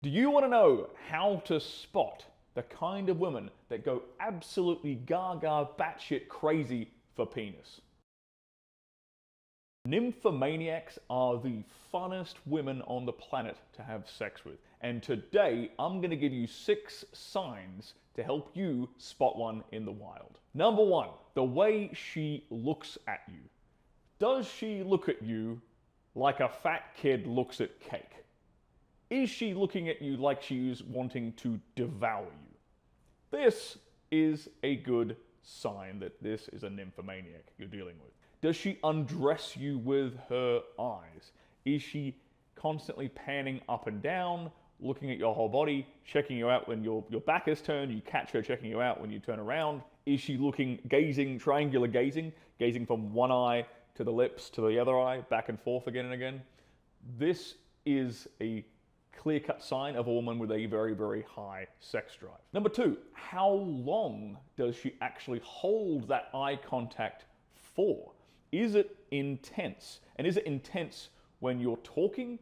Do you want to know how to spot the kind of women that go absolutely gaga batshit crazy for penis? Nymphomaniacs are the funnest women on the planet to have sex with. And today, I'm going to give you 6 signs to help you spot one in the wild. Number 1, the way she looks at you. Does she look at you like a fat kid looks at cake? Is she looking at you like she's wanting to devour you? This is a good sign that this is a nymphomaniac you're dealing with. Does she undress you with her eyes? Is she constantly panning up and down, looking at your whole body, checking you out when your back is turned, you catch her checking you out when you turn around? Is she looking, gazing, triangular gazing, gazing from one eye to the lips to the other eye, back and forth again and again? This is a clear-cut sign of a woman with a very, very high sex drive. Number 2, how long does she actually hold that eye contact for? Is it intense? And is it intense when you're talking,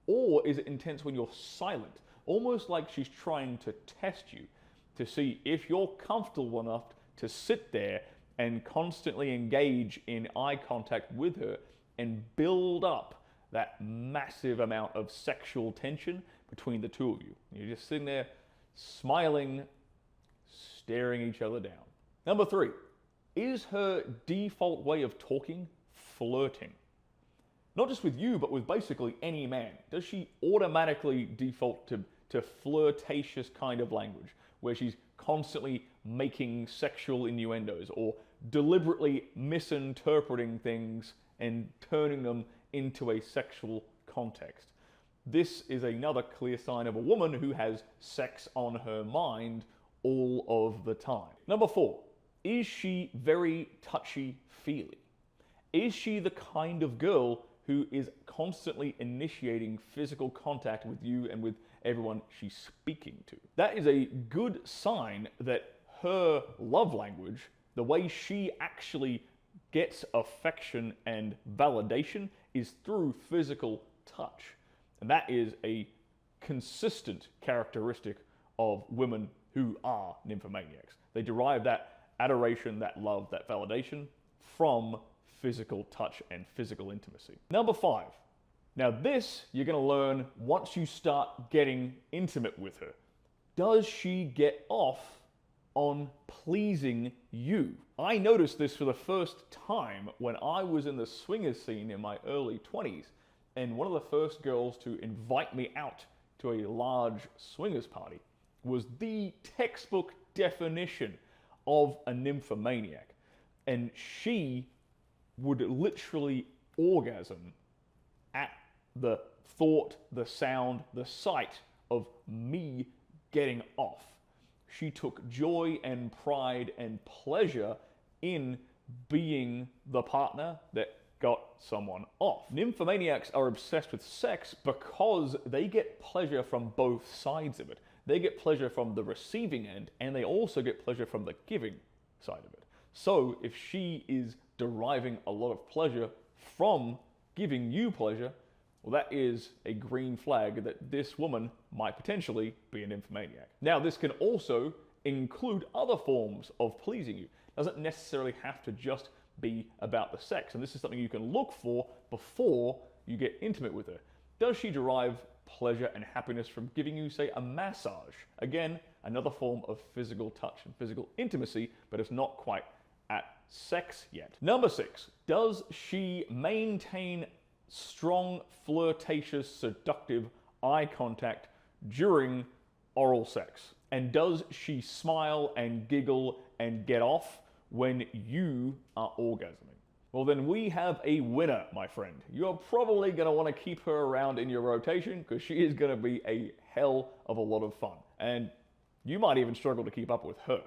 or is it intense when you're silent? Almost like she's trying to test you to see if you're comfortable enough to sit there and constantly engage in eye contact with her and build up that massive amount of sexual tension between the two of you. You're just sitting there smiling, staring each other down. Number 3, is her default way of talking flirting? Not just with you, but with basically any man. Does she automatically default to flirtatious kind of language, where she's constantly making sexual innuendos or deliberately misinterpreting things and turning them into a sexual context? This is another clear sign of a woman who has sex on her mind all of the time. Number 4, is she very touchy-feely? Is she the kind of girl who is constantly initiating physical contact with you and with everyone she's speaking to? That is a good sign that her love language, the way she actually gets affection and validation, is through physical touch. And that is a consistent characteristic of women who are nymphomaniacs. They derive that adoration, that love, that validation from physical touch and physical intimacy. Number 5. Now this you're going to learn once you start getting intimate with her. Does she get off on pleasing you? I noticed this for the first time when I was in the swingers scene in my early 20s, and one of the first girls to invite me out to a large swingers party was the textbook definition of a nymphomaniac. And she would literally orgasm at the thought, the sound, the sight of me getting off. She took joy and pride and pleasure in being the partner that got someone off. Nymphomaniacs are obsessed with sex because they get pleasure from both sides of it. They get pleasure from the receiving end, and they also get pleasure from the giving side of it. So if she is deriving a lot of pleasure from giving you pleasure, well, that is a green flag that this woman might potentially be a nymphomaniac. Now, this can also include other forms of pleasing you. It doesn't necessarily have to just be about the sex, and this is something you can look for before you get intimate with her. Does she derive pleasure and happiness from giving you, say, a massage? Again, another form of physical touch and physical intimacy, but it's not quite at sex yet. Number 6, does she maintain strong, flirtatious, seductive eye contact during oral sex? And does she smile and giggle and get off when you are orgasming? Well, then we have a winner, my friend. You're probably going to want to keep her around in your rotation because she is going to be a hell of a lot of fun. And you might even struggle to keep up with her.